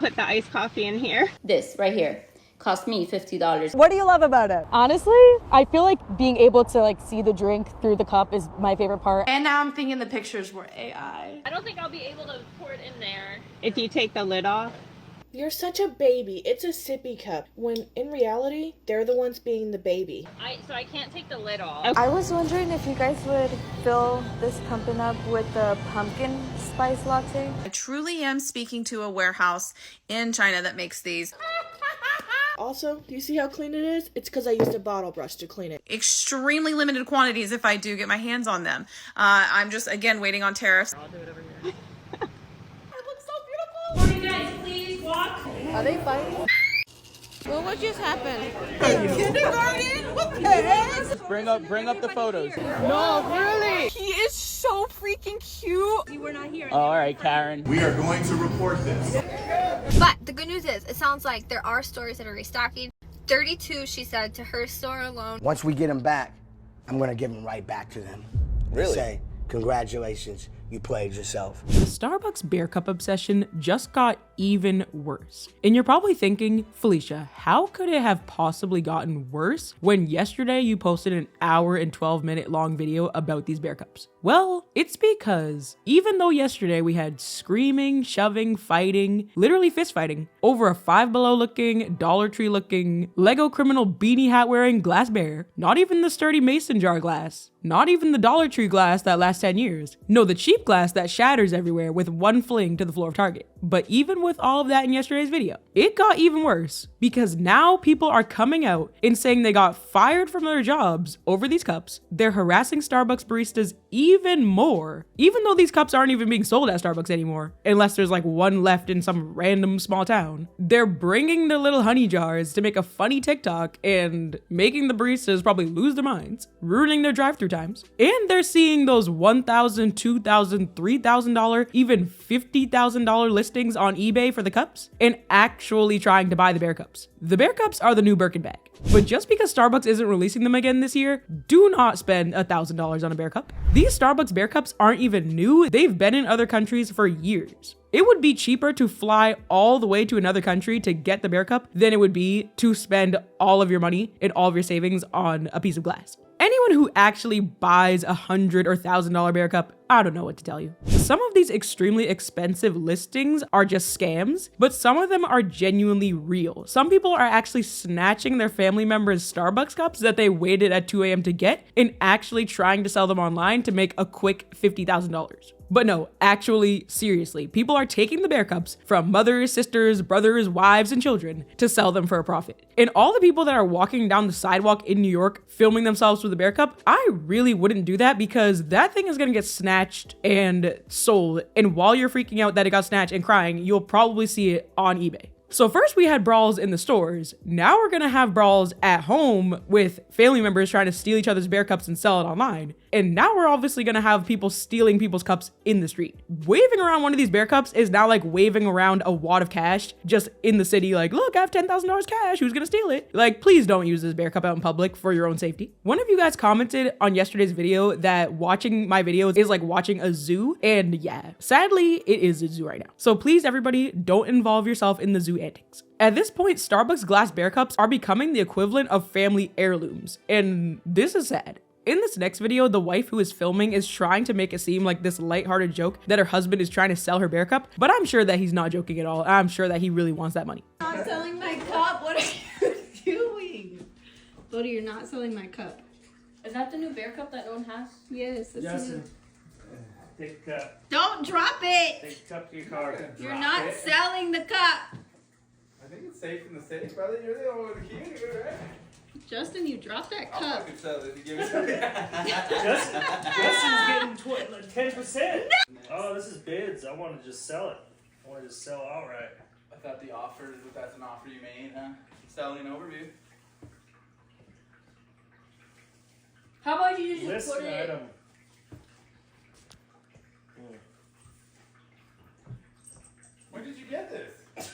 Put the iced coffee in here. This right here cost me $50. What do you love about it? Honestly, I feel like being able to like see the drink through the cup is my favorite part. And now I'm thinking the pictures were AI. I don't think I'll be able to pour it in there. If you take the lid off. You're such a baby. It's a sippy cup. When in reality, they're the ones being the baby. So I can't take the lid off. I was wondering if you guys would fill this pumpkin up with the pumpkin spice latte. I truly am speaking to a warehouse in China that makes these. Also, do you see how clean it is? It's because I used a bottle brush to clean it. Extremely limited quantities if I do get my hands on them. I'm just, again, waiting on tariffs. I'll do it over here. Morning, guys, please walk. Are they fighting? What just happened? Kindergarten? What the heck? Bring up the photos. No, really? He is so freaking cute. See, we're not here. All right, Karen. We are going to report this. But the good news is, it sounds like there are stores that are restocking. 32, she said, to her store alone. Once we get them back, I'm gonna give them right back to them. Really? Say, congratulations, you played yourself. The Starbucks bear cup obsession just got even worse. And you're probably thinking, Felicia, how could it have possibly gotten worse when yesterday you posted an hour and 12-minute long video about these bear cups? Well, it's because even though yesterday we had screaming, shoving, fighting, literally fist fighting over a Five Below looking, Dollar Tree looking, Lego criminal beanie hat wearing glass bear, not even the sturdy mason jar glass, not even the Dollar Tree glass that lasts 10 years. No, the cheap glass that shatters everywhere with one fling to the floor of Target. But even with all of that in yesterday's video, it got even worse because now people are coming out and saying they got fired from their jobs over these cups. They're harassing Starbucks baristas even more, even though these cups aren't even being sold at Starbucks anymore, unless there's like one left in some random small town. They're bringing their little honey jars to make a funny TikTok and making the baristas probably lose their minds, ruining their drive-through times. And they're seeing those $1,000, $2,000, $3,000, even $50,000 listings on eBay for the cups and actually trying to buy the bear cups. The bear cups are the new Birkin bag. But just because Starbucks isn't releasing them again this year, do not spend $1,000 on a bear cup. These Starbucks bear cups aren't even new. They've been in other countries for years. It would be cheaper to fly all the way to another country to get the bear cup than it would be to spend all of your money and all of your savings on a piece of glass. Anyone who actually buys $100 or $1,000 bear cup, I don't know what to tell you. Some of these extremely expensive listings are just scams, but some of them are genuinely real. Some people are actually snatching their family members' Starbucks cups that they waited at 2 a.m. to get and actually trying to sell them online to make a quick $50,000. But no, actually, seriously, people are taking the bear cups from mothers, sisters, brothers, wives, and children to sell them for a profit. And all the people that are walking down the sidewalk in New York filming themselves with a bear cup, I really wouldn't do that because that thing is gonna get snatched and sold. And while you're freaking out that it got snatched and crying, you'll probably see it on eBay. So first we had brawls in the stores. Now we're gonna have brawls at home with family members trying to steal each other's bear cups and sell it online. And now we're obviously gonna have people stealing people's cups in the street. Waving around one of these bear cups is now like waving around a wad of cash just in the city, like, look, I have $10,000 cash, who's gonna steal it? Like, please don't use this bear cup out in public for your own safety. One of you guys commented on yesterday's video that watching my videos is like watching a zoo, and yeah, sadly, it is a zoo right now. So please, everybody, don't involve yourself in the zoo antics. At this point, Starbucks glass bear cups are becoming the equivalent of family heirlooms, and this is sad. In this next video, the wife who is filming is trying to make it seem like this lighthearted joke that her husband is trying to sell her bear cup, but I'm sure that he's not joking at all. I'm sure that he really wants that money. Not selling my cup? What are you doing? Bodhi, you're not selling my cup. Is that the new bear cup that no one has? Yes. Justin, take the cup. Don't drop it! Take the cup to your car. You're not selling the cup! I think it's safe in the safe, brother. You're the one with the key, right? Justin, you dropped that I'll cup. fucking sell it if you give it to me. Justin's getting 10%. Oh, this is bids. I want to just sell it. I want to just sell outright. I thought the offer, that's an offer you made, huh? Selling overview. How about you just List put it item. When did you get this?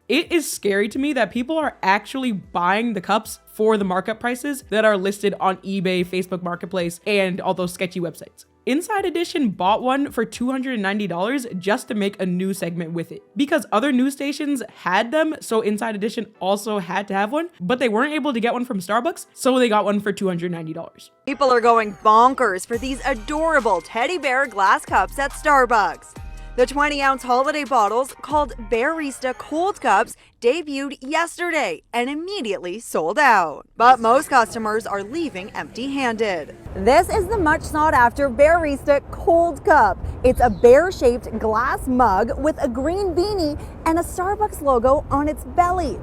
It is scary to me that people are actually buying the cups for the markup prices that are listed on eBay, Facebook Marketplace, and all those sketchy websites. Inside Edition bought one for $290 just to make a new segment with it. Because other news stations had them, so Inside Edition also had to have one, but they weren't able to get one from Starbucks, so they got one for $290. People are going bonkers for these adorable teddy bear glass cups at Starbucks. The 20-ounce holiday bottles called Barista Cold Cups debuted yesterday and immediately sold out. But most customers are leaving empty-handed. This is the much sought-after Barista Cold Cup. It's a bear-shaped glass mug with a green beanie and a Starbucks logo on its belly.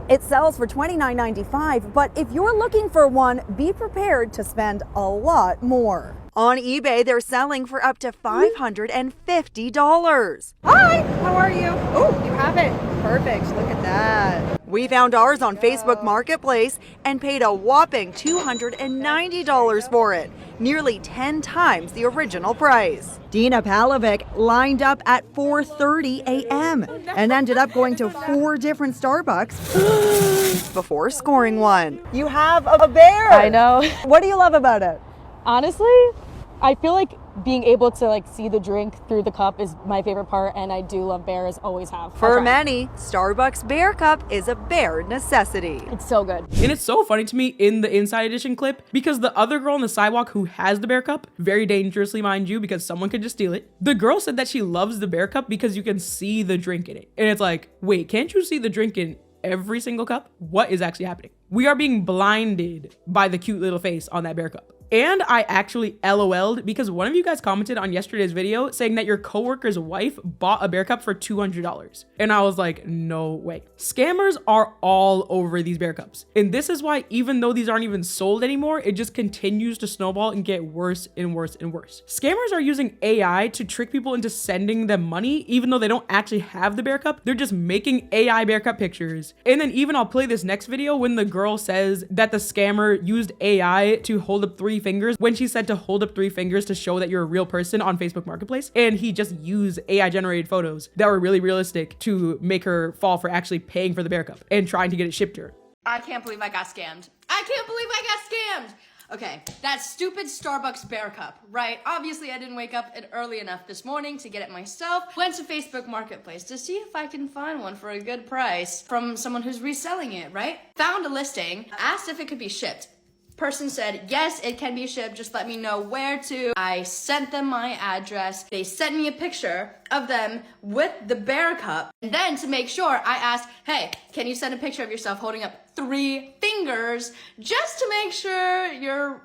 It sells for $29.95, but if you're looking for one, be prepared to spend a lot more. On eBay, they're selling for up to $550. Hi, how are you? Oh, you have it. Perfect. Look at that. We found ours on Facebook Marketplace and paid a whopping $290 for it, nearly 10 times the original price. Dina Palovic lined up at 4:30 a.m. and ended up going to 4 different Starbucks before scoring one. You have a bear. I know. What do you love about it? Honestly, I feel like being able to like see the drink through the cup is my favorite part, and I do love bears, always have. For many, Starbucks Bear Cup is a bear necessity. It's so good. And it's so funny to me in the Inside Edition clip because the other girl on the sidewalk who has the bear cup, very dangerously mind you, because someone could just steal it. The girl said that she loves the bear cup because you can see the drink in it. And it's like, wait, can't you see the drink in every single cup? What is actually happening? We are being blinded by the cute little face on that bear cup. And I actually LOL'd because one of you guys commented on yesterday's video saying that your coworker's wife bought a bear cup for $200. And I was like, no way. Scammers are all over these bear cups. And this is why even though these aren't even sold anymore, it just continues to snowball and get worse and worse and worse. Scammers are using AI to trick people into sending them money, even though they don't actually have the bear cup. They're just making AI bear cup pictures. And then even I'll play this next video when the girl says that the scammer used AI to hold up 3 fingers when she said to hold up 3 fingers to show that you're a real person on Facebook Marketplace, and he just used AI generated photos that were really realistic to make her fall for actually paying for the bear cup and trying to get it shipped to her. I can't believe I got scammed. I can't believe I got scammed. Okay, that stupid Starbucks bear cup, right? Obviously I didn't wake up early enough this morning to get it myself. Went to Facebook Marketplace to see if I can find one for a good price from someone who's reselling it, right? Found a listing, asked if it could be shipped. Person said, yes, it can be shipped. Just let me know where to. I sent them my address. They sent me a picture of them with the bear cup. And then to make sure, I asked, hey, can you send a picture of yourself holding up 3 fingers just to make sure you're,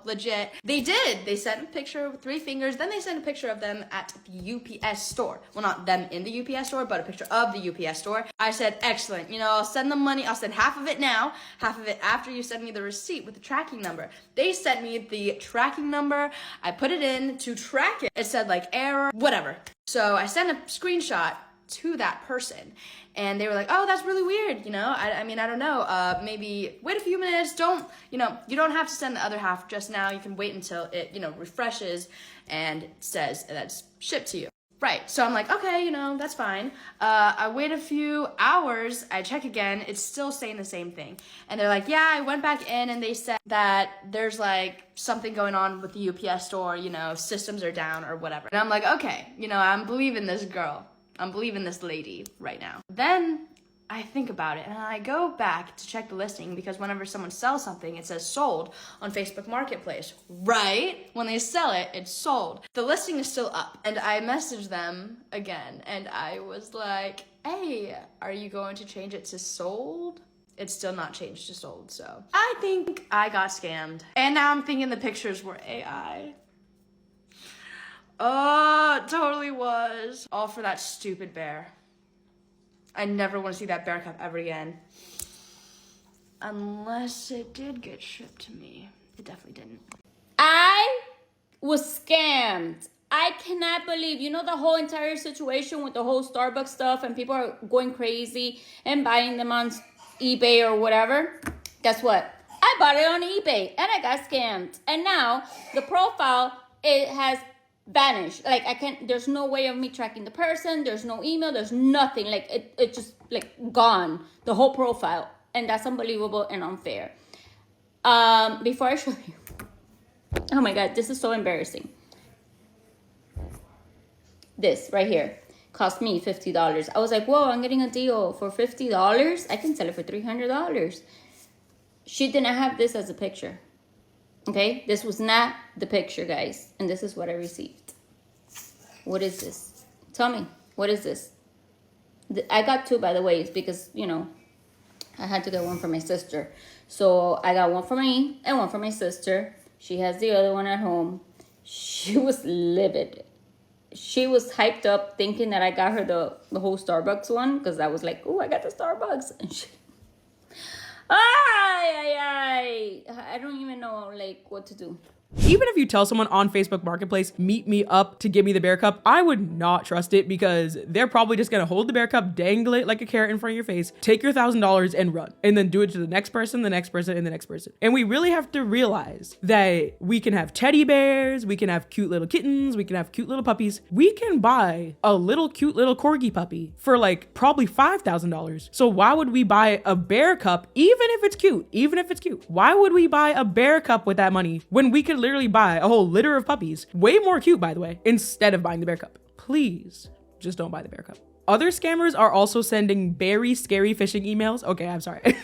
legit. They did. They sent a picture with 3 fingers. Then they sent a picture of them at the UPS store. Well, not them in the UPS store, but a picture of the UPS store. I said, excellent. I'll send them money. I'll send half of it now, half of it after you send me the receipt with the tracking number. They sent me the tracking number. I put it in to track it. It said like error, whatever. So I sent a screenshot to that person and they were like, oh, that's really weird. I don't know. Maybe wait a few minutes. You don't have to send the other half just now. You can wait until it, refreshes and it says that's shipped to you. Right, so I'm like, okay, that's fine. I wait a few hours, I check again, it's still saying the same thing. And they're like, yeah, I went back in and they said that there's like something going on with the UPS store, systems are down or whatever. And I'm like, okay, I'm believing this girl. I'm believing this lady right now. Then I think about it and I go back to check the listing because whenever someone sells something, it says sold on Facebook Marketplace, right? When they sell it, it's sold. The listing is still up and I messaged them again and I was like, hey, are you going to change it to sold? It's still not changed to sold, so I think I got scammed. And now I'm thinking the pictures were AI. Oh, it totally was. All for that stupid bear. I never want to see that bear cup ever again. Unless it did get shipped to me. It definitely didn't. I was scammed. I cannot believe, the whole entire situation with the whole Starbucks stuff and people are going crazy and buying them on eBay or whatever. Guess what? I bought it on eBay and I got scammed. And now the profile, it has vanished. Like there's no way of me tracking the person. There's no email. There's nothing. Like it just gone. The whole profile. And that's unbelievable and unfair. Before I show you, oh my God, this is so embarrassing. This right here cost me $50. I was like, whoa, I'm getting a deal for $50. I can sell it for $300. She did not have this as a picture. Okay, this was not the picture, guys. And this is what I received. What is this? Tell me, what is this? I got two, by the way, because, you know, I had to get one for my sister. So I got one for me and one for my sister. She has the other one at home. She was livid. She was hyped up thinking that I got her the whole Starbucks one, because I was like, oh, I got the Starbucks. And she, I don't even know like what to do. Even if you tell someone on Facebook Marketplace, meet me up to give me the bear cup, I would not trust it, because they're probably just gonna hold the bear cup, dangle it like a carrot in front of your face, take your $1,000 and run, and then do it to the next person, the next person, and the next person. And we really have to realize that we can have teddy bears, we can have cute little kittens, we can have cute little puppies. We can buy a little cute little corgi puppy for like probably $5,000. So why would we buy a bear cup, even if it's cute, Why would we buy a bear cup with that money when we could literally buy a whole litter of puppies, way more cute by the way, instead of buying the bear cup? Please just don't buy the bear cup. Other scammers are also sending very scary phishing emails. Okay, I'm sorry.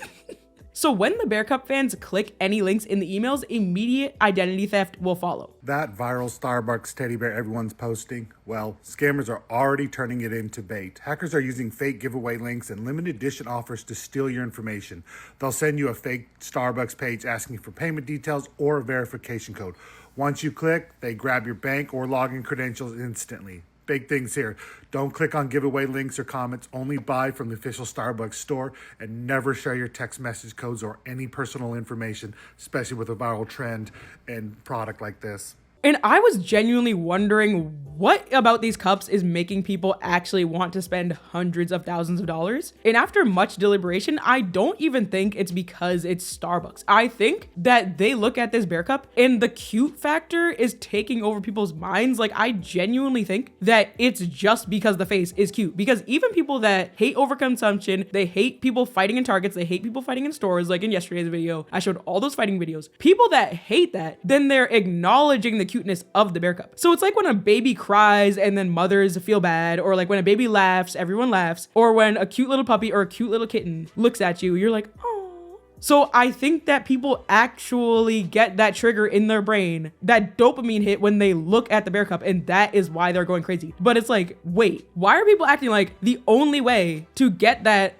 So when the bear cup fans click any links in the emails, immediate identity theft will follow. That viral Starbucks teddy bear everyone's posting, well, scammers are already turning it into bait. Hackers are using fake giveaway links and limited edition offers to steal your information. They'll send you a fake Starbucks page asking for payment details or a verification code. Once you click, they grab your bank or login credentials instantly. Big things here. Don't click on giveaway links or comments. Only buy from the official Starbucks store, and never share your text message codes or any personal information, especially with a viral trend and product like this. And I was genuinely wondering what about these cups is making people actually want to spend hundreds of thousands of dollars. And after much deliberation, I don't even think it's because it's Starbucks. I think that they look at this bear cup and the cute factor is taking over people's minds. Like, I genuinely think that it's just because the face is cute. Because even people that hate overconsumption, they hate people fighting in Targets, they hate people fighting in stores, like in yesterday's video, I showed all those fighting videos. People that hate that, then they're acknowledging the cuteness of the bear cup. So it's like when a baby cries and then mothers feel bad, or like when a baby laughs, everyone laughs, or when a cute little puppy or a cute little kitten looks at you, you're like, oh. So I think that people actually get that trigger in their brain, that dopamine hit when they look at the bear cup, and that is why they're going crazy. But it's like, wait, why are people acting like the only way to get that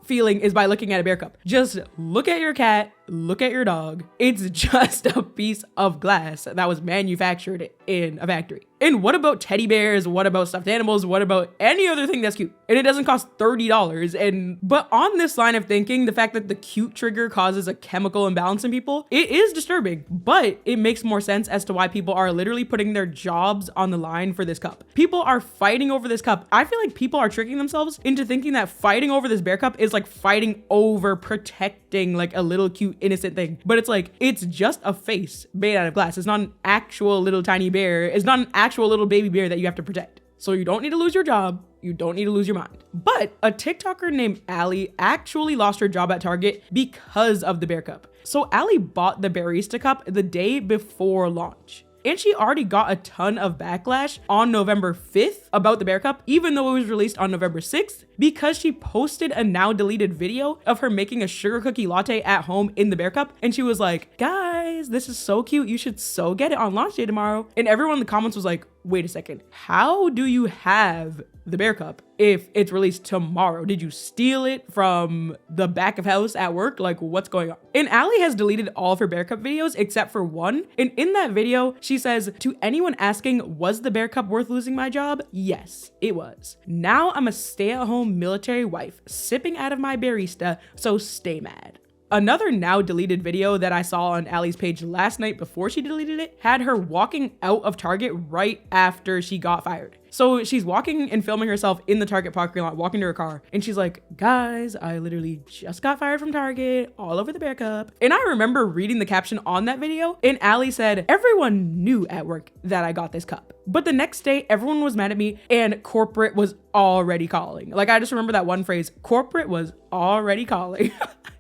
feeling is by looking at a bear cup? Just look at your cat, look at your dog. It's just a piece of glass that was manufactured in a factory. And what about teddy bears? What about stuffed animals? What about any other thing that's cute? And it doesn't cost $30. But on this line of thinking, the fact that the cute trigger causes a chemical imbalance in people, it is disturbing, but it makes more sense as to why people are literally putting their jobs on the line for this cup. People are fighting over this cup. I feel like people are tricking themselves into thinking that fighting over this bear cup is like fighting over protecting like a little cute innocent thing. But it's like, it's just a face made out of glass. It's not an actual little tiny bear. It's not an actual little baby bear that you have to protect. So you don't need to lose your job. You don't need to lose your mind. But a TikToker named Allie actually lost her job at Target because of the bear cup. So Allie bought the Barista cup the day before launch. And she already got a ton of backlash on November 5th about the bear cup, even though it was released on November 6th, because she posted a now deleted video of her making a sugar cookie latte at home in the bear cup. And she was like, guys, this is so cute. You should so get it on launch day tomorrow. And everyone in the comments was like, wait a second, how do you have the bear cup if it's released tomorrow? Did you steal it from the back of house at work? Like, what's going on? And Allie has deleted all of her bear cup videos except for one. And in that video, she says, to anyone asking, was the bear cup worth losing my job? Yes, it was. Now I'm a stay-at-home military wife sipping out of my Barista, so stay mad. Another now deleted video that I saw on Allie's page last night before she deleted it had her walking out of Target right after she got fired. So she's walking and filming herself in the Target parking lot, walking to her car. And she's like, guys, I literally just got fired from Target, all over the bear cup. And I remember reading the caption on that video, and Allie said, everyone knew at work that I got this cup. But the next day, everyone was mad at me and corporate was already calling. Like, I just remember that one phrase, corporate was already calling.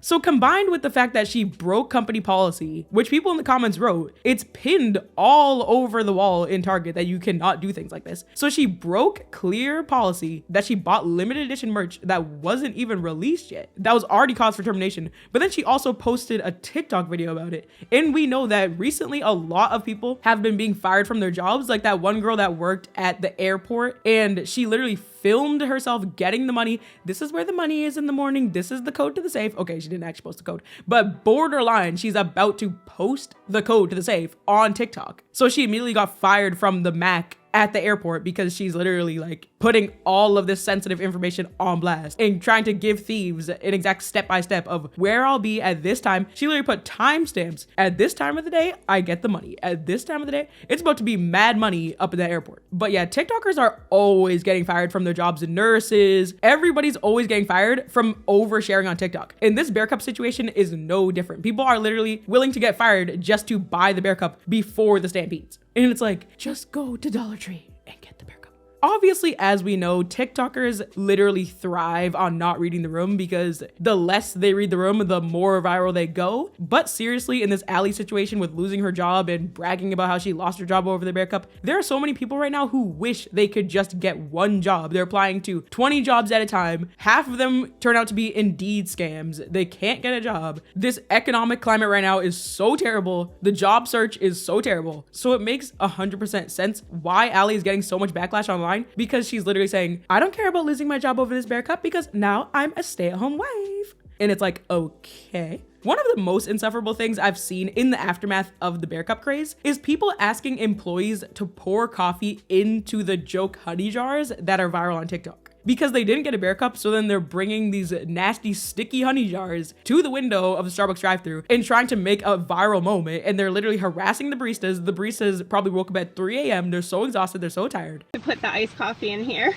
So combined with the fact that she broke company policy, which people in the comments wrote, it's pinned all over the wall in Target that you cannot do things like this. So she broke clear policy that she bought limited edition merch that wasn't even released yet. That was already cause for termination. But then she also posted a TikTok video about it. And we know that recently a lot of people have been being fired from their jobs. Like that one girl that worked at the airport, and she literally filmed herself getting the money. This is where the money is in the morning. This is the code to the safe. Okay, she didn't actually post the code, but borderline, she's about to post the code to the safe on TikTok. So she immediately got fired from the Mac at the airport because she's literally like putting all of this sensitive information on blast and trying to give thieves an exact step-by-step of where I'll be at this time. She literally put timestamps. At this time of the day, I get the money. At this time of the day, it's about to be mad money up at the airport. But yeah, TikTokers are always getting fired from their jobs. Nurses, everybody's always getting fired from oversharing on TikTok. And this bear cup situation is no different. People are literally willing to get fired just to buy the bear cup before the stampedes. And it's like, just go to Dollar Tree and get the bear cup. Obviously, as we know, TikTokers literally thrive on not reading the room because the less they read the room, the more viral they go. But seriously, in this Allie situation with losing her job and bragging about how she lost her job over the bear cup, there are so many people right now who wish they could just get one job. They're applying to 20 jobs at a time. Half of them turn out to be Indeed scams. They can't get a job. This economic climate right now is so terrible. The job search is so terrible. So it makes 100% sense why Allie is getting so much backlash online, because she's literally saying, I don't care about losing my job over this bear cup because now I'm a stay-at-home wife. And it's like, okay. One of the most insufferable things I've seen in the aftermath of the bear cup craze is people asking employees to pour coffee into the joke honey jars that are viral on TikTok. Because they didn't get a bear cup, so then they're bringing these nasty sticky honey jars to the window of the Starbucks drive-thru and trying to make a viral moment, and they're literally harassing the baristas. The baristas probably woke up at 3 a.m. They're so exhausted, they're so tired. To put the iced coffee in here.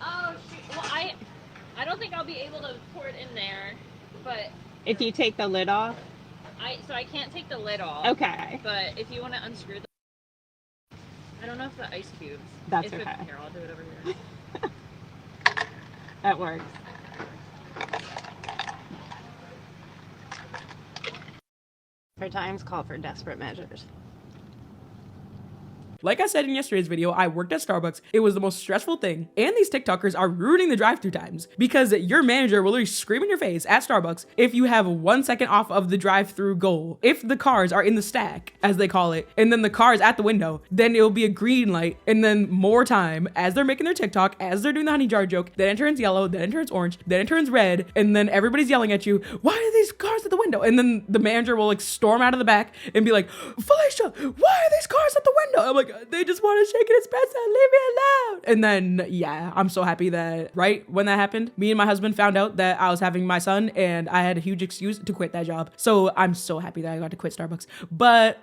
Oh, shoot. Well, I don't think I'll be able to pour it in there, but If you take the lid off. so I can't take the lid off. Okay. But if you want to unscrew the, I don't know if the ice cubes. That's if okay. Here, I'll do it over here. That works. For times call for desperate measures. Like I said in yesterday's video, I worked at Starbucks. It was the most stressful thing. And these TikTokers are ruining the drive-thru times because your manager will literally scream in your face at Starbucks if you have 1 second off of the drive-thru goal. If the cars are in the stack, as they call it, and then the car is at the window, then it'll be a green light, and then more time as they're making their TikTok, as they're doing the honey jar joke, then it turns yellow, then it turns orange, then it turns red, and then everybody's yelling at you, why are these cars at the window? And then the manager will like storm out of the back and be like, Felicia, why are these cars at the window? I'm like, they just want to shake an espresso, leave me alone. And then, yeah, I'm so happy that right when that happened, me and my husband found out that I was having my son and I had a huge excuse to quit that job. So I'm so happy that I got to quit Starbucks. But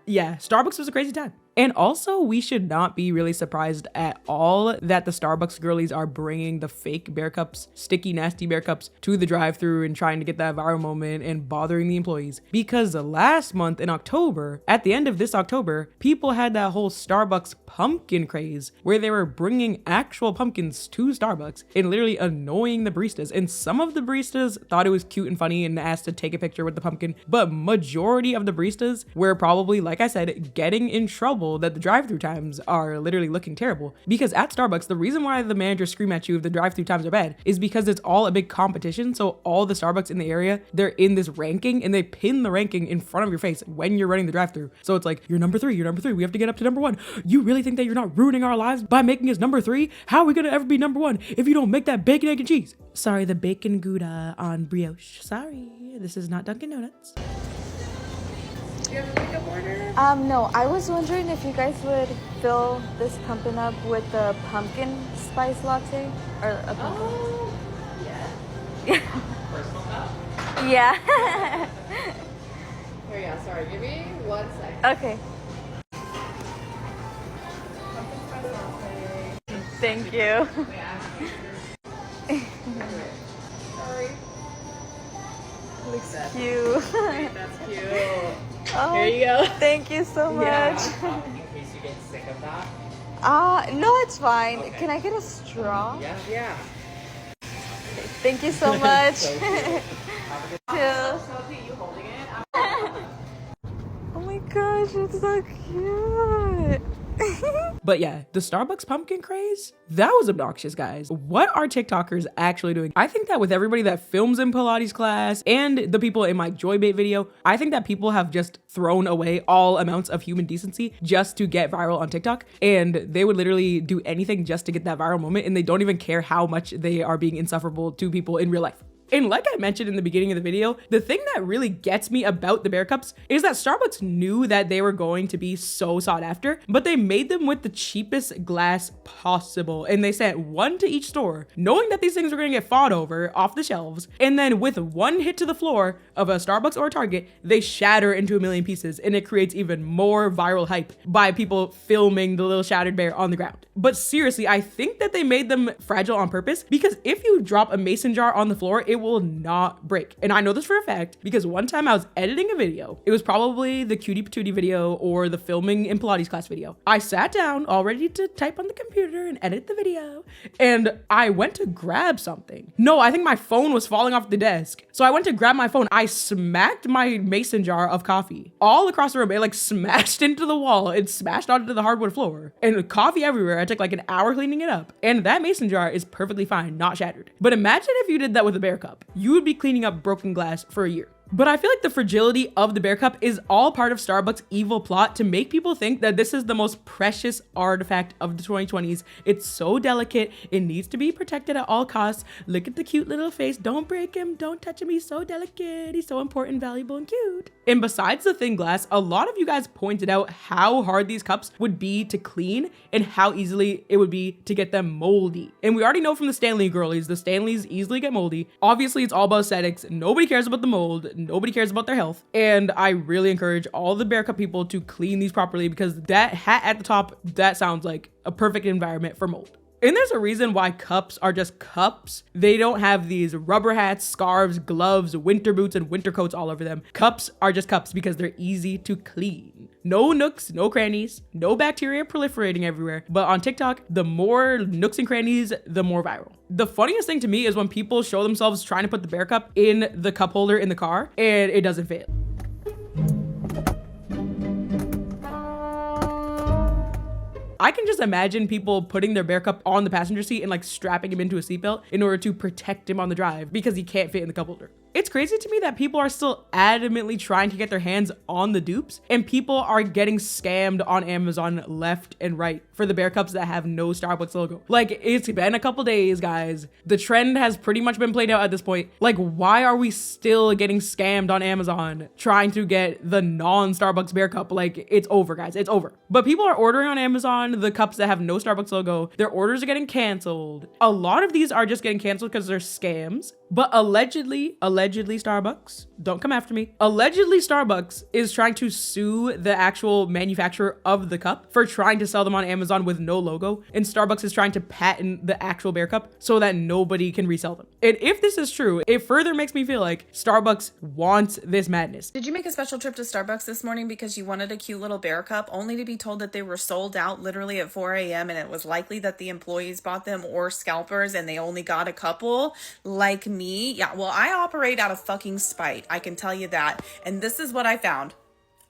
yeah, Starbucks was a crazy time. And also, we should not be really surprised at all that the Starbucks girlies are bringing the fake bear cups, sticky, nasty bear cups to the drive-thru and trying to get that viral moment and bothering the employees. Because last month in October, at the end of this October, people had that whole Starbucks pumpkin craze where they were bringing actual pumpkins to Starbucks and literally annoying the baristas. And some of the baristas thought it was cute and funny and asked to take a picture with the pumpkin, but majority of the baristas were probably, like I said, getting in trouble that the drive-thru times are literally looking terrible. Because at Starbucks, the reason why the managers scream at you if the drive-thru times are bad is because it's all a big competition. So all the Starbucks in the area, they're in this ranking and they pin the ranking in front of your face when you're running the drive-thru. So it's like, you're number three, we have to get up to number one. You really think that you're not ruining our lives by making us number three? How are we gonna ever be number one if you don't make that bacon, egg, and cheese? Sorry, the bacon Gouda on brioche. Sorry, this is not Dunkin' Donuts. Do you have a makeup order? No, I was wondering if you guys would fill this pumpkin up with the pumpkin spice latte or a pumpkin. Oh, yeah. Personal cup? Yeah. Here, yeah, sorry, give me 1 second. Okay. Thank you. Sorry. Looks That's cute. Wait, that's cute. Oh, here you go. Thank you so much. Yeah. In case you get sick of that. No, it's fine. Okay. Can I get a straw? Yeah. Thank you so much. Oh my gosh, it's so cute. But yeah, the Starbucks pumpkin craze, that was obnoxious, guys. What are TikTokers actually doing? I think that with everybody that films in Pilates class and the people in my joy bait video, I think that people have just thrown away all amounts of human decency just to get viral on TikTok. And they would literally do anything just to get that viral moment, and they don't even care how much they are being insufferable to people in real life. And like I mentioned in the beginning of the video, the thing that really gets me about the bear cups is that Starbucks knew that they were going to be so sought after, but they made them with the cheapest glass possible. And they sent one to each store, knowing that these things were gonna get fought over off the shelves. And then with one hit to the floor of a Starbucks or a Target, they shatter into a million pieces, and it creates even more viral hype by people filming the little shattered bear on the ground. But seriously, I think that they made them fragile on purpose, because if you drop a mason jar on the floor, it will not break. And I know this for a fact because one time I was editing a video. It was probably the cutie patootie video or the filming in Pilates class video. I sat down all ready to type on the computer and edit the video, and I went to grab something. No, I think my phone was falling off the desk. So I went to grab my phone. I smacked my mason jar of coffee all across the room. It like smashed into the wall. It smashed onto the hardwood floor and coffee everywhere. I took like an hour cleaning it up, and that mason jar is perfectly fine, not shattered. But imagine if you did that with a bear cup. You would be cleaning up broken glass for a year. But I feel like the fragility of the bear cup is all part of Starbucks' evil plot to make people think that this is the most precious artifact of the 2020s. It's so delicate. It needs to be protected at all costs. Look at the cute little face. Don't break him. Don't touch him. He's so delicate. He's so important, valuable, and cute. And besides the thin glass, a lot of you guys pointed out how hard these cups would be to clean and how easily it would be to get them moldy. And we already know from the Stanley girlies, the Stanleys easily get moldy. Obviously, it's all about aesthetics. Nobody cares about the mold. Nobody cares about their health. And I really encourage all the bear cup people to clean these properly, because that hat at the top, that sounds like a perfect environment for mold. And there's a reason why cups are just cups. They don't have these rubber hats, scarves, gloves, winter boots, and winter coats all over them. Cups are just cups because they're easy to clean. No nooks, no crannies, no bacteria proliferating everywhere. But on TikTok, the more nooks and crannies, the more viral. The funniest thing to me is when people show themselves trying to put the bear cup in the cup holder in the car and it doesn't fit. I can just imagine people putting their bear cup on the passenger seat and like strapping him into a seatbelt in order to protect him on the drive because he can't fit in the cup holder. It's crazy to me that people are still adamantly trying to get their hands on the dupes, and people are getting scammed on Amazon left and right for the bear cups that have no Starbucks logo. Like, it's been a couple days, guys. The trend has pretty much been played out at this point. Like, why are we still getting scammed on Amazon trying to get the non-Starbucks bear cup? Like, it's over, guys. It's over. But people are ordering on Amazon the cups that have no Starbucks logo. Their orders are getting canceled. A lot of these are just getting canceled because they're scams. But allegedly Starbucks, don't come after me. Allegedly Starbucks is trying to sue the actual manufacturer of the cup for trying to sell them on Amazon with no logo. And Starbucks is trying to patent the actual bear cup so that nobody can resell them. And if this is true, it further makes me feel like Starbucks wants this madness. Did you make a special trip to Starbucks this morning because you wanted a cute little bear cup, only to be told that they were sold out literally at 4 a.m. and it was likely that the employees bought them or scalpers and they only got a couple? Like me? Yeah, well, I operate out of fucking spite. I can tell you that. And this is what I found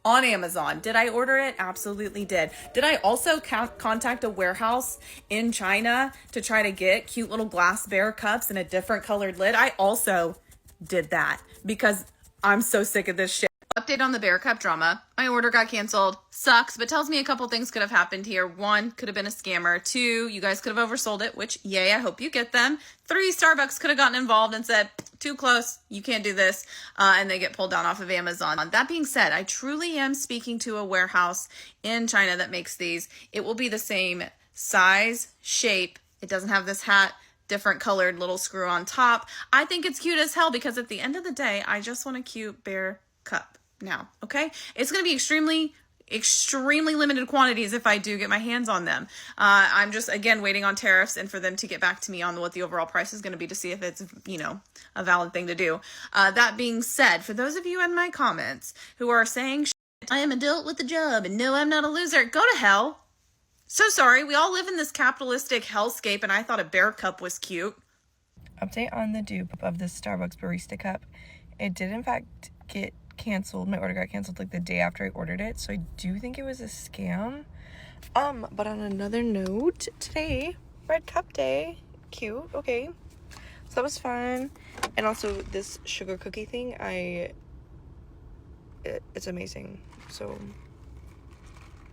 on Amazon. Did I order it? Absolutely did. Did I also contact a warehouse in China to try to get cute little glass bear cups and a different colored lid? I also did that because I'm so sick of this shit. Update on the bear cup drama. My order got canceled. Sucks, but tells me a couple things could have happened here. 1, could have been a scammer. 2, you guys could have oversold it, which, yay, I hope you get them. 3, Starbucks could have gotten involved and said, too close, you can't do this, and they get pulled down off of Amazon. That being said, I truly am speaking to a warehouse in China that makes these. It will be the same size, shape. It doesn't have this hat, different colored little screw on top. I think it's cute as hell because at the end of the day, I just want a cute bear cup. Now, okay? It's going to be extremely limited quantities if I do get my hands on them. I'm just, again, waiting on tariffs and for them to get back to me on what the overall price is going to be to see if it's, a valid thing to do. That being said, for those of you in my comments who are saying, I am adult with a job and no, I'm not a loser, go to hell. So sorry, we all live in this capitalistic hellscape and I thought a bear cup was cute. Update on the dupe of this Starbucks Barista cup. It did in fact get canceled. My order got canceled like the day after I ordered it, so I do think it was a scam. But on another note, today, Red Cup Day. Cute, okay. So that was fun. And also this sugar cookie thing, it's amazing. So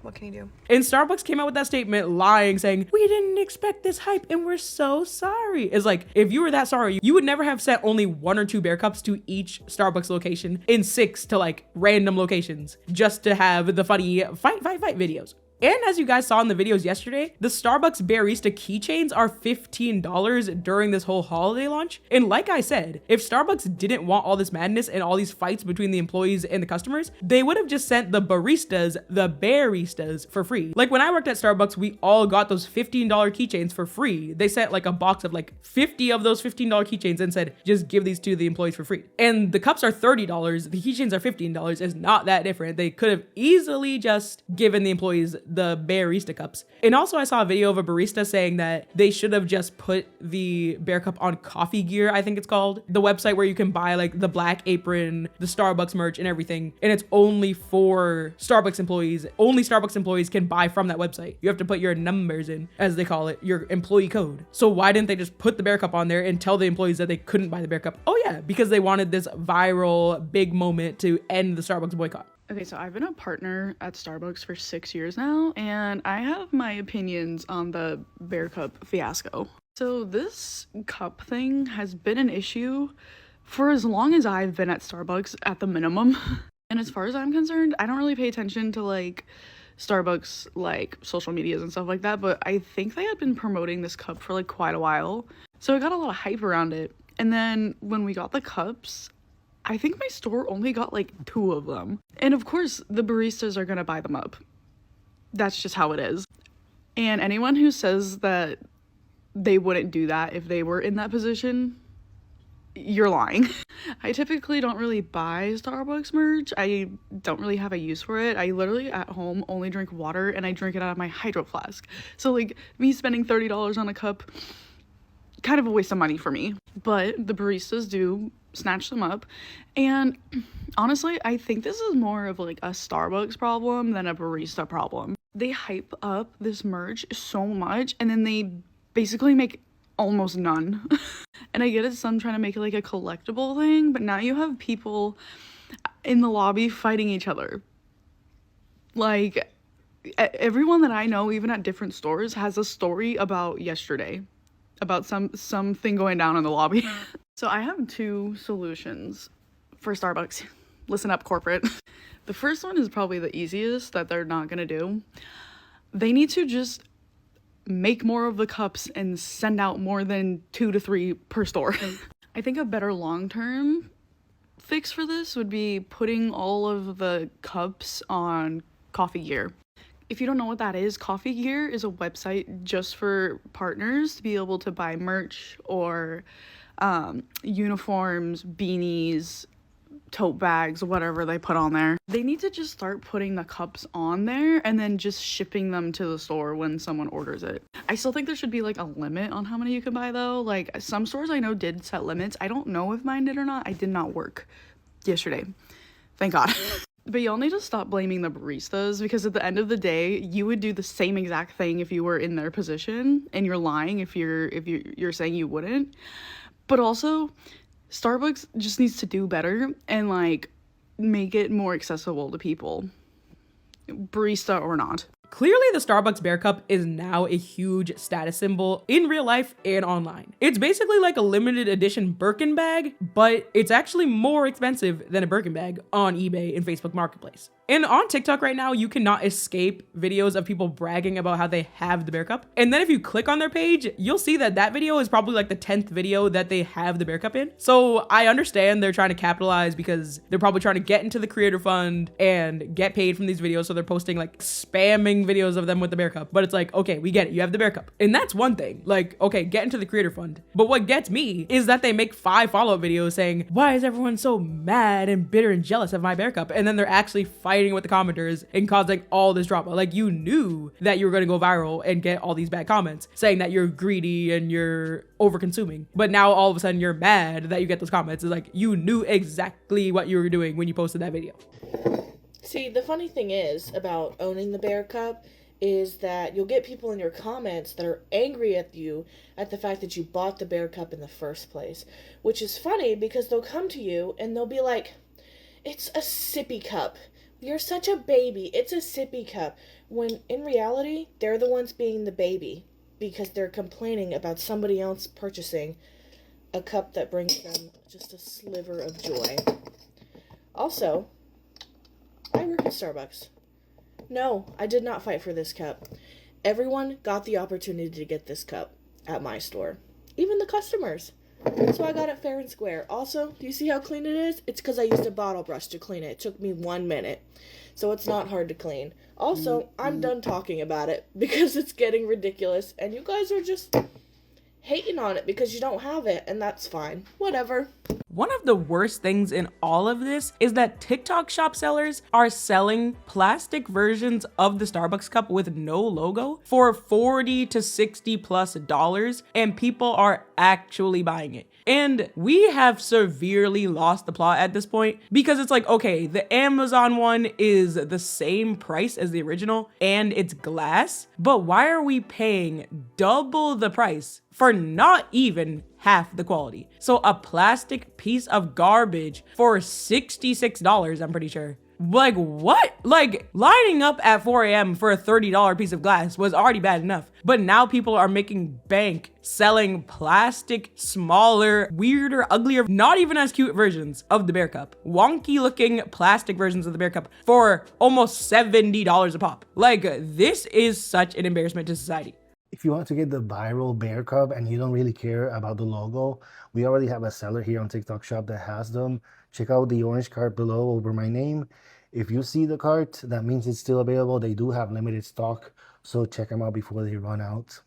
what can you do? And Starbucks came out with that statement lying, saying, we didn't expect this hype and we're so sorry. It's like, if you were that sorry, you would never have sent only 1 or 2 bear cups to each Starbucks location in 6 to like random locations just to have the funny fight videos. And as you guys saw in the videos yesterday, the Starbucks Barista keychains are $15 during this whole holiday launch. And like I said, if Starbucks didn't want all this madness and all these fights between the employees and the customers, they would have just sent the baristas, the Baristas, for free. Like when I worked at Starbucks, we all got those $15 keychains for free. They sent like a box of like 50 of those $15 keychains and said, just give these to the employees for free. And the cups are $30, the keychains are $15. It's not that different. They could have easily just given the employees the Barista cups. And also I saw a video of a barista saying that they should have just put the bear cup on Coffee Gear, I think it's called, the website where you can buy like the black apron, the Starbucks merch and everything. And it's only for Starbucks employees. Only Starbucks employees can buy from that website. You have to put your numbers in, as they call it, your employee code. So why didn't they just put the bear cup on there and tell the employees that they couldn't buy the bear cup? Oh yeah, because they wanted this viral big moment to end the Starbucks boycott. Okay, so I've been a partner at Starbucks for 6 years now, and I have my opinions on the bear cup fiasco. So this cup thing has been an issue for as long as I've been at Starbucks at the minimum. And as far as I'm concerned, I don't really pay attention to like Starbucks like social medias and stuff like that, but I think they had been promoting this cup for like quite a while. So I got a lot of hype around it. And then when we got the cups, I think my store only got like 2 of them. And of course, the baristas are gonna buy them up. That's just how it is. And anyone who says that they wouldn't do that if they were in that position, you're lying. I typically don't really buy Starbucks merch. I don't really have a use for it. I literally at home only drink water and I drink it out of my hydro flask. So like me spending $30 on a cup, kind of a waste of money for me. But the baristas do snatch them up, and honestly I think this is more of like a Starbucks problem than a barista problem. They hype up this merch so much and then they basically make almost none. And I get it, some trying to make it like a collectible thing, but now you have people in the lobby fighting each other. Like everyone that I know, even at different stores, has a story about yesterday, about something going down in the lobby. So I have 2 solutions for Starbucks. Listen up, corporate. The first one is probably the easiest that they're not gonna do. They need to just make more of the cups and send out more than 2 to 3 per store. I think a better long-term fix for this would be putting all of the cups on Coffee Gear. If you don't know what that is, Coffee Gear is a website just for partners to be able to buy merch or uniforms, beanies, tote bags, whatever they put on there. They need to just start putting the cups on there and then just shipping them to the store when someone orders it. I still think there should be like a limit on how many you can buy though. Like some stores I know did set limits. I don't know if mine did or not. I did not work yesterday. Thank God. But y'all need to stop blaming the baristas, because at the end of the day, you would do the same exact thing if you were in their position, and you're lying if you're saying you wouldn't. But also, Starbucks just needs to do better and like make it more accessible to people, barista or not. Clearly, the Starbucks Bear Cup is now a huge status symbol in real life and online. It's basically like a limited edition Birkin bag, but it's actually more expensive than a Birkin bag on eBay and Facebook Marketplace. And on TikTok right now, you cannot escape videos of people bragging about how they have the Bear Cup. And then if you click on their page, you'll see that that video is probably like the 10th video that they have the Bear Cup in. So I understand they're trying to capitalize because they're probably trying to get into the creator fund and get paid from these videos. So they're posting like spamming videos of them with the Bear Cup. But it's like, okay, we get it. You have the Bear Cup. And that's one thing. Like, okay, get into the creator fund. But what gets me is that they make 5 follow-up videos saying, why is everyone so mad and bitter and jealous of my Bear Cup? And then they're actually fighting fighting with the commenters and causing all this drama. Like, you knew that you were going to go viral and get all these bad comments saying that you're greedy and you're over consuming. But now all of a sudden you're mad that you get those comments. It's like, you knew exactly what you were doing when you posted that video. See, the funny thing is about owning the Bear Cup is that you'll get people in your comments that are angry at you at the fact that you bought the Bear Cup in the first place. Which is funny because they'll come to you and they'll be like, it's a sippy cup. You're such a baby. It's a sippy cup. When in reality, they're the ones being the baby because they're complaining about somebody else purchasing a cup that brings them just a sliver of joy. Also, I work at Starbucks. No, I did not fight for this cup. Everyone got the opportunity to get this cup at my store. Even the customers. So I got it fair and square. Also, do you see how clean it is? It's because I used a bottle brush to clean it. It took me 1 minute. So it's not hard to clean. Also, I'm done talking about it because it's getting ridiculous. And you guys are just hating on it because you don't have it. And that's fine. Whatever. One of the worst things in all of this is that TikTok shop sellers are selling plastic versions of the Starbucks cup with no logo for $40 to $60+ and people are actually buying it. And we have severely lost the plot at this point because it's like, okay, the Amazon one is the same price as the original and it's glass, but why are we paying double the price for not even half the quality? So a plastic piece of garbage for $66, I'm pretty sure. Like, what? Like, lining up at 4 a.m. for a $30 piece of glass was already bad enough. But now people are making bank selling plastic, smaller, weirder, uglier, not even as cute versions of the Bear Cup. Wonky looking plastic versions of the Bear Cup for almost $70 a pop. Like, this is such an embarrassment to society. If you want to get the viral Bear Cup and you don't really care about the logo, we already have a seller here on TikTok Shop that has them. Check out the orange cart below over my name. If you see the cart, that means it's still available. They do have limited stock, so check them out before they run out.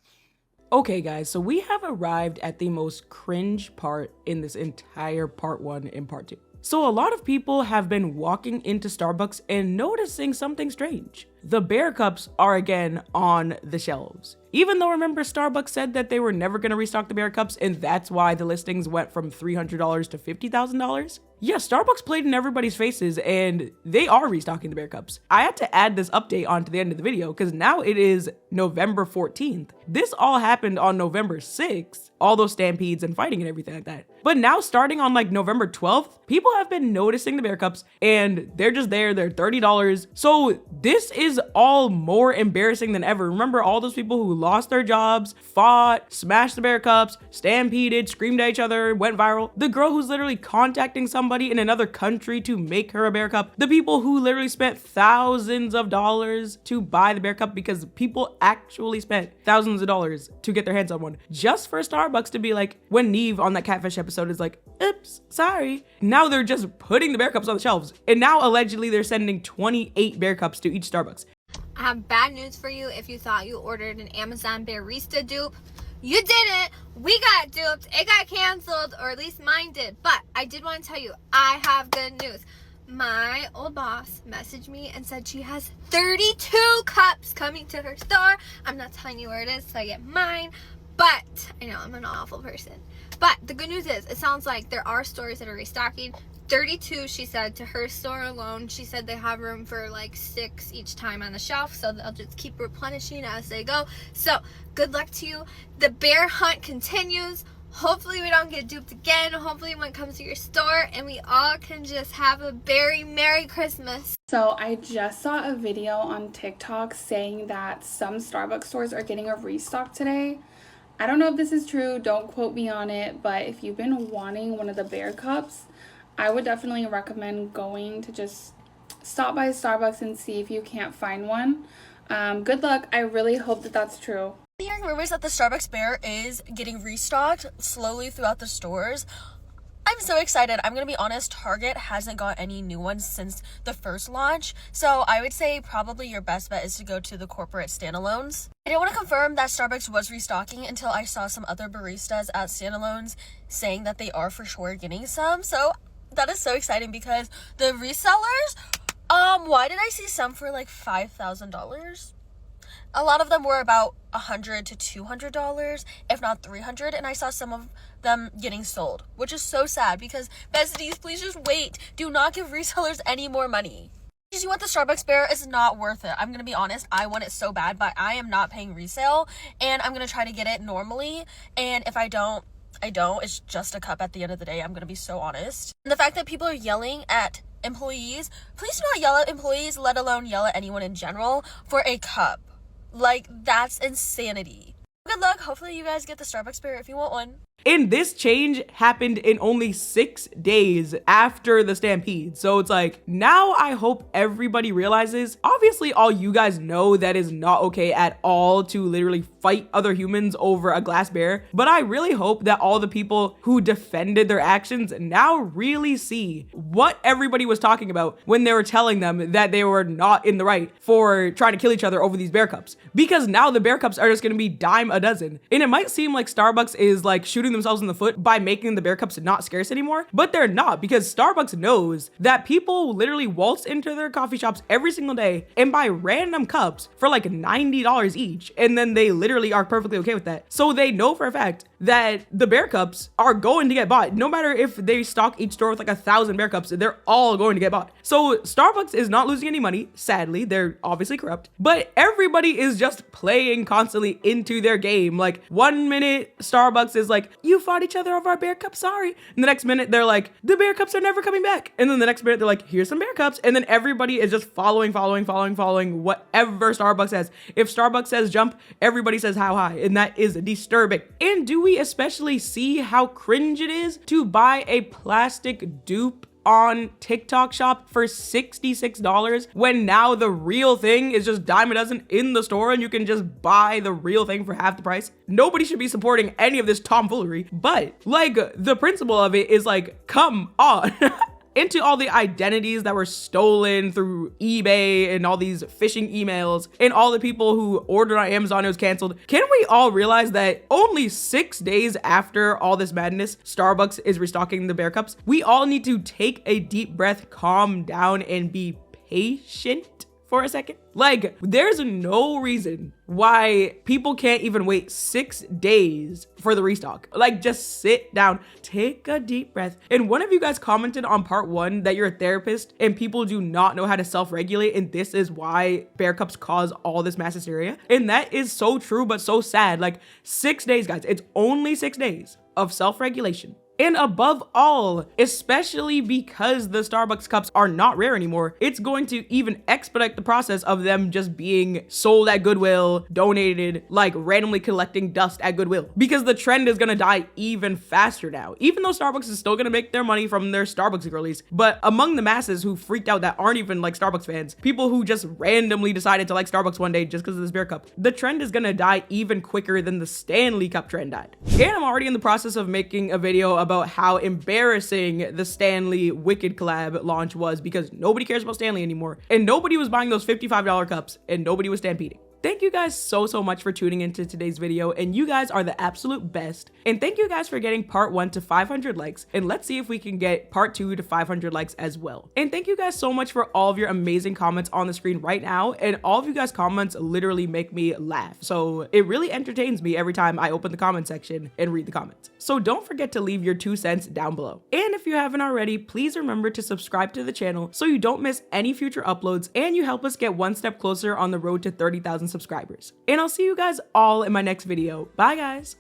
Okay guys, so we have arrived at the most cringe part in this entire part 1 and part 2. So a lot of people have been walking into Starbucks and noticing something strange. The Bear Cups are again on the shelves. Even though, remember, Starbucks said that they were never going to restock the Bear Cups and that's why the listings went from $300 to $50,000? Yeah, Starbucks played in everybody's faces and they are restocking the Bear Cups. I had to add this update onto the end of the video because now it is November 14th. This all happened on November 6th, all those stampedes and fighting and everything like that. But now starting on like November 12th, people have been noticing the Bear Cups and they're just there, they're $30. So this is all more embarrassing than ever. Remember all those people who lost their jobs, fought, smashed the Bear Cups, stampeded, screamed at each other, went viral. The girl who's literally contacting somebody in another country to make her a Bear Cup. The people who literally spent thousands of dollars to buy the Bear Cup because people actually spent thousands of dollars to get their hands on one. Just for Starbucks to be like, when Neve on that Catfish episode is like, oops, sorry. Now they're just putting the Bear Cups on the shelves. And now allegedly they're sending 28 Bear Cups to each Starbucks. I have bad news for you if you thought you ordered an Amazon Barista dupe. You didn't. We got duped. It got canceled, or at least mine did. But I did want to tell you, I have good news. My old boss messaged me and said she has 32 cups coming to her store. I'm not telling you where it is, so I get mine. But I know I'm an awful person. But the good news is, it sounds like there are stores that are restocking. 32, she said, to her store alone. She said they have room for like 6 each time on the shelf, so they'll just keep replenishing as they go. So good luck to you. The bear hunt continues. Hopefully we don't get duped again. Hopefully one comes to your store and we all can just have a very Merry Christmas. So I just saw a video on TikTok saying that some Starbucks stores are getting a restock today. I don't know if this is true, don't quote me on it, but if you've been wanting one of the Bear Cups, I would definitely recommend going to just stop by Starbucks and see if you can't find one. Good luck. I really hope that that's true. Hearing rumors that the Starbucks Bear is getting restocked slowly throughout the stores. I'm so excited. I'm gonna be honest, Target hasn't got any new ones since the first launch, so I would say probably your best bet is to go to the corporate standalones. I didn't want to confirm that Starbucks was restocking until I saw some other baristas at standalones saying that they are for sure getting some, so that is so exciting because the resellers Why did I see some for like $5,000? A lot of them were about $100 to $200, if not $300, and I saw some of them getting sold, which is so sad because besties, please just wait. Do not give resellers any more money. Because you want the Starbucks bear, it's not worth it. I'm gonna be honest, I want it so bad, but I am not paying resale, and I'm gonna try to get it normally, and if I don't, it's just a cup at the end of the day. I'm gonna be so honest. And the fact that people are yelling at employees, please do not yell at employees, let alone yell at anyone in general for a cup. Like, that's insanity. Good luck. Hopefully you guys get the Starbucks bear if you want one. And this change happened in only 6 days after the stampede. So it's like, now I hope everybody realizes, obviously all you guys know that is not okay at all to literally fight other humans over a glass bear. But I really hope that all the people who defended their actions now really see what everybody was talking about when they were telling them that they were not in the right for trying to kill each other over these bear cups. Because now the bear cups are just gonna be dime a dozen. And it might seem like Starbucks is like shooting themselves in the foot by making the bear cups not scarce anymore, but they're not, because Starbucks knows that people literally waltz into their coffee shops every single day and buy random cups for like $90 each, and then they literally are perfectly okay with that. So they know for a fact that the bear cups are going to get bought. No matter if they stock each store with like 1,000 bear cups, they're all going to get bought. So Starbucks is not losing any money. Sadly, they're obviously corrupt, but everybody is just playing constantly into their game. Like, 1 minute Starbucks is like, you fought each other over our bear cups, sorry. And the next minute they're like, the bear cups are never coming back. And then the next minute they're like, here's some bear cups. And then everybody is just following whatever Starbucks says. If Starbucks says jump, everybody says how high, and that is disturbing. And do we especially see how cringe it is to buy a plastic dupe on TikTok shop for $66 when now the real thing is just dime a dozen in the store and you can just buy the real thing for half the price? Nobody should be supporting any of this tomfoolery, but like, the principle of it is like, come on. Into all the identities that were stolen through eBay and all these phishing emails and all the people who ordered on Amazon, it was canceled. Can we all realize that only 6 days after all this madness, Starbucks is restocking the bear cups? We all need to take a deep breath, calm down, and be patient for a second. Like, there's no reason why people can't even wait 6 days for the restock. Like, just sit down, take a deep breath. And one of you guys commented on part 1 that you're a therapist and people do not know how to self-regulate, and this is why bear cups cause all this mass hysteria. And that is so true, but so sad. Like, 6 days, guys. It's only 6 days of self-regulation. And above all, especially because the Starbucks cups are not rare anymore, it's going to even expedite the process of them just being sold at Goodwill, donated, like randomly collecting dust at Goodwill. Because the trend is gonna die even faster now. Even though Starbucks is still gonna make their money from their Starbucks girlies, but among the masses who freaked out that aren't even like Starbucks fans, people who just randomly decided to like Starbucks one day just because of this bear cup, the trend is gonna die even quicker than the Stanley Cup trend died. And I'm already in the process of making a video about how embarrassing the Stanley Wicked collab launch was, because nobody cares about Stanley anymore and nobody was buying those $55 cups and nobody was stampeding. Thank you guys so much for tuning into today's video, and you guys are the absolute best. And thank you guys for getting part 1 to 500 likes, and let's see if we can get part 2 to 500 likes as well. And thank you guys so much for all of your amazing comments on the screen right now, and all of you guys' comments literally make me laugh. So it really entertains me every time I open the comment section and read the comments. So don't forget to leave your 2 cents down below. And if you haven't already, please remember to subscribe to the channel so you don't miss any future uploads, and you help us get one step closer on the road to 30,000 subscribers. And I'll see you guys all in my next video. Bye guys.